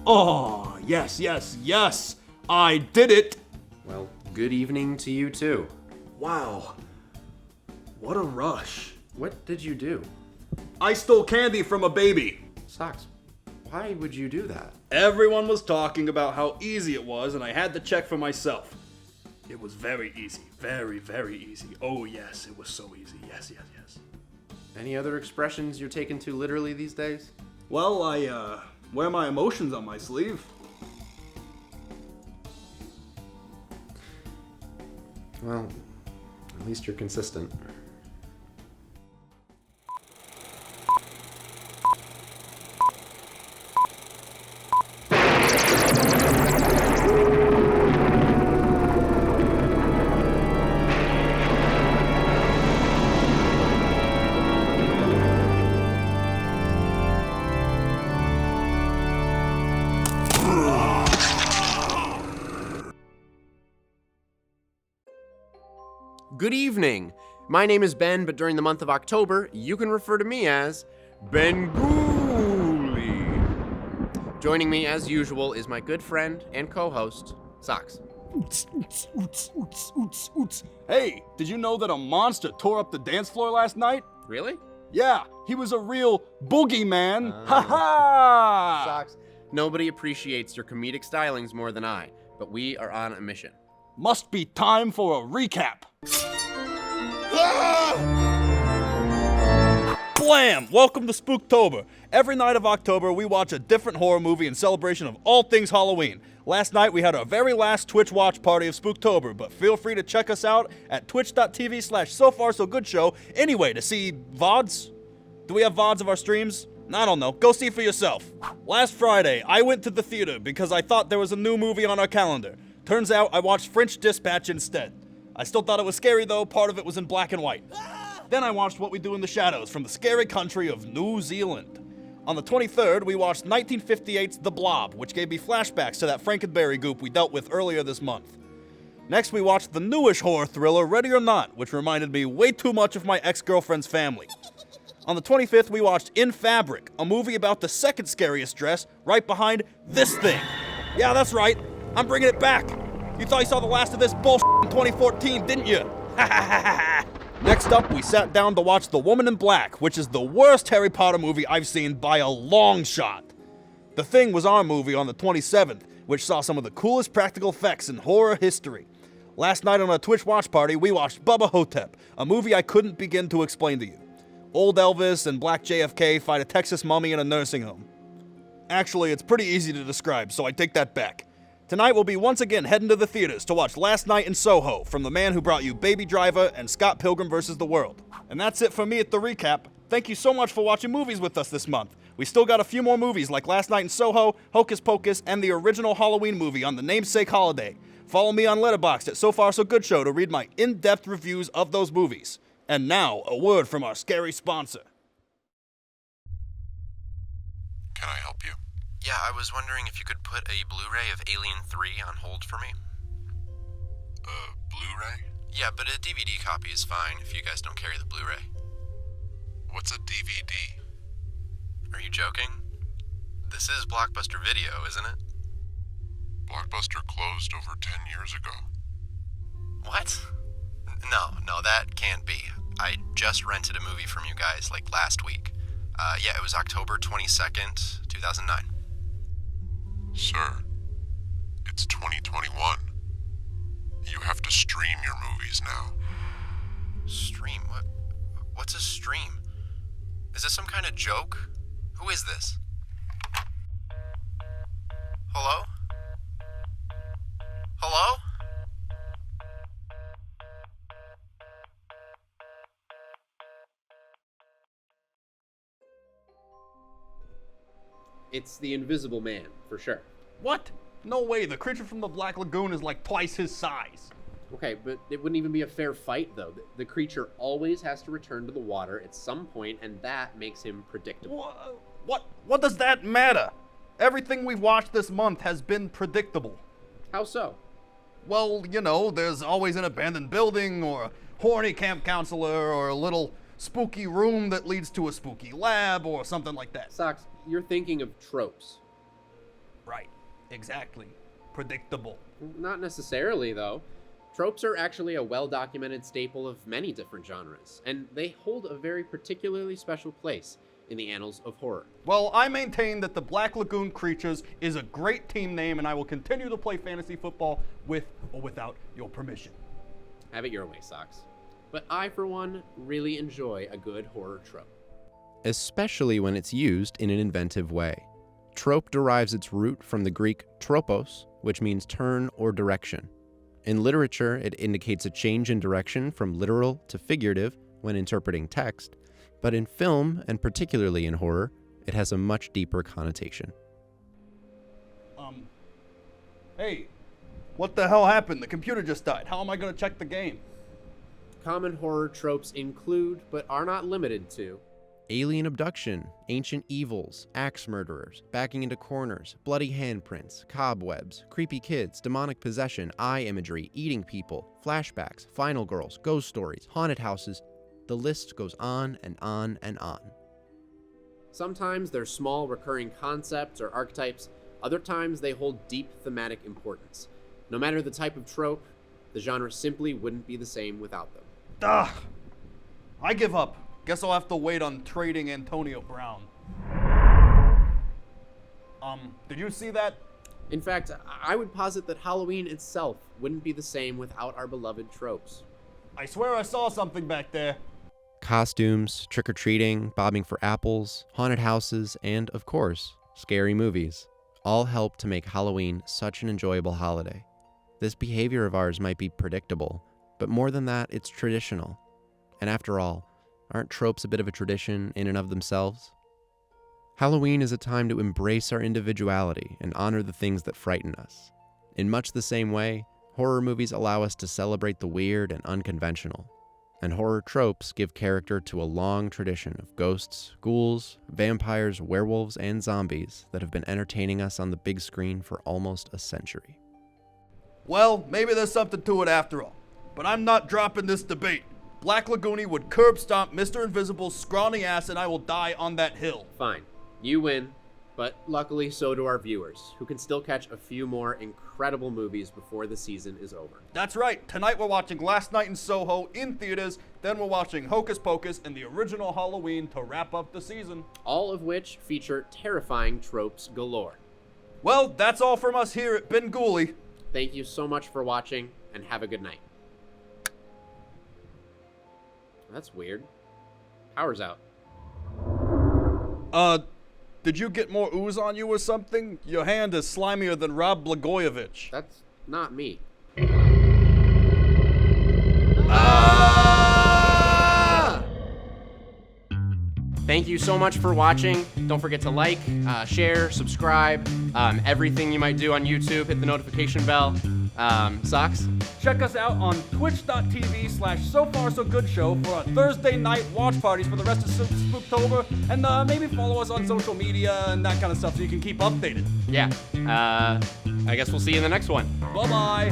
Oh, yes, yes, yes! I did it! Well, good evening to you too. Wow. What a rush. What did you do? I stole candy from a baby. Socks, why would you do that? Everyone was talking about how easy it was, and I had to check for myself. It was very easy. Very, very easy. Oh, yes, it was so easy. Yes, yes, yes. Any other expressions you're taking too literally these days? Well, I, wear my emotions on my sleeve. Well, at least you're consistent. Good evening. My name is Ben, but during the month of October, you can refer to me as Bengoolie. Joining me, as usual, is my good friend and co-host, Socks. Hey, did you know that a monster tore up the dance floor last night? Really? Yeah, he was a real boogeyman. Ha ha! Socks. Nobody appreciates your comedic stylings more than I, but we are on a mission. Must be time for a recap. Blam! Welcome to Spooktober. Every night of October, we watch a different horror movie in celebration of all things Halloween. Last night, we had our very last Twitch watch party of Spooktober, but feel free to check us out at twitch.tv/SoFarSoGoodShow anyway to see VODs. Do we have VODs of our streams? I don't know. Go see for yourself. Last Friday, I went to the theater because I thought there was a new movie on our calendar. Turns out I watched French Dispatch instead. I still thought it was scary though, part of it was in black and white. Then I watched What We Do in the Shadows from the scary country of New Zealand. On the 23rd, we watched 1958's The Blob, which gave me flashbacks to that Frankenberry goop we dealt with earlier this month. Next, we watched the newish horror thriller Ready or Not, which reminded me way too much of my ex-girlfriend's family. On the 25th, we watched In Fabric, a movie about the second scariest dress, right behind this thing. Yeah, that's right. I'm bringing it back. You thought you saw the last of this bullshit in 2014, didn't you? Next up, we sat down to watch The Woman in Black, which is the worst Harry Potter movie I've seen by a long shot. The Thing was our movie on the 27th, which saw some of the coolest practical effects in horror history. Last night on a Twitch watch party, we watched Bubba Hotep, a movie I couldn't begin to explain to you. Old Elvis and Black JFK fight a Texas mummy in a nursing home. Actually, it's pretty easy to describe, so I take that back. Tonight we'll be once again heading to the theaters to watch Last Night in Soho from the man who brought you Baby Driver and Scott Pilgrim vs. the World. And that's it for me at the recap. Thank you so much for watching movies with us this month. We still got a few more movies like Last Night in Soho, Hocus Pocus, and the original Halloween movie on the namesake holiday. Follow me on Letterboxd at So Far So Good Show to read my in-depth reviews of those movies. And now, a word from our scary sponsor. Can I help you? Yeah, I was wondering if you could put a Blu-ray of Alien 3 on hold for me. Blu-ray? Yeah, but a DVD copy is fine if you guys don't carry the Blu-ray. What's a DVD? Are you joking? This is Blockbuster Video, isn't it? Blockbuster closed over 10 years ago. What? No, that can't be. I just rented a movie from you guys, like, last week. Yeah, it was October 22nd, 2009. Sir, it's 2021. You have to stream your movies now. Stream? What's a stream? Is this some kind of joke? Who is this? Hello? Hello? It's the Invisible Man, for sure. What? No way, the creature from the Black Lagoon is like twice his size. Okay, but it wouldn't even be a fair fight, though. The creature always has to return to the water at some point, and that makes him predictable. What does that matter? Everything we've watched this month has been predictable. How so? Well, you know, there's always an abandoned building, or a horny camp counselor, or a little spooky room that leads to a spooky lab, or something like that. Socks, you're thinking of Tropes. Right. Exactly. Predictable. Not necessarily, though. Tropes are actually a well-documented staple of many different genres, and they hold a very particularly special place in the annals of horror. Well, I maintain that the Black Lagoon Creatures is a great team name, and I will continue to play fantasy football with or without your permission. Have it your way, Socks. But I, for one, really enjoy a good horror trope. Especially when it's used in an inventive way. Trope derives its root from the Greek tropos, which means turn or direction. In literature, it indicates a change in direction from literal to figurative when interpreting text, but in film, and particularly in horror, it has a much deeper connotation. Hey, what the hell happened? The computer just died. How am I gonna check the game? Common horror tropes include, but are not limited to, Alien abduction, ancient evils, axe murderers, backing into corners, bloody handprints, cobwebs, creepy kids, demonic possession, eye imagery, eating people, flashbacks, final girls, ghost stories, haunted houses. The list goes on and on and on. Sometimes they're small recurring concepts or archetypes, other times they hold deep thematic importance. No matter the type of trope, the genre simply wouldn't be the same without them. I give up. Guess I'll have to wait on trading Antonio Brown. Did you see that? In fact, I would posit that Halloween itself wouldn't be the same without our beloved tropes. I swear I saw something back there. Costumes, trick-or-treating, bobbing for apples, haunted houses, and, of course, scary movies all help to make Halloween such an enjoyable holiday. This behavior of ours might be predictable, but more than that, it's traditional. And after all, aren't tropes a bit of a tradition in and of themselves? Halloween is a time to embrace our individuality and honor the things that frighten us. In much the same way, horror movies allow us to celebrate the weird and unconventional. And horror tropes give character to a long tradition of ghosts, ghouls, vampires, werewolves, and zombies that have been entertaining us on the big screen for almost a century. Well, maybe there's something to it after all. But I'm not dropping this debate. Black Lagoonie would curb stomp Mr. Invisible's scrawny ass and I will die on that hill. Fine, you win, but luckily so do our viewers, who can still catch a few more incredible movies before the season is over. That's right, tonight we're watching Last Night in Soho in theaters, then we're watching Hocus Pocus and the original Halloween to wrap up the season. All of which feature terrifying tropes galore. Well, that's all from us here at Bengoolie. Thank you so much for watching, and have a good night. That's weird. Power's out. Did you get more ooze on you or something? Your hand is slimier than Rob Blagojevich. That's not me. Thank you so much for watching. Don't forget to like, share, subscribe, everything you might do on YouTube. Hit the notification bell. Socks? Check us out on twitch.tv/SoFarSoGoodShow for our Thursday night watch parties for the rest of Spooktober, and maybe follow us on social media and that kind of stuff so you can keep updated. Yeah. I guess we'll see you in the next one. Bye-bye.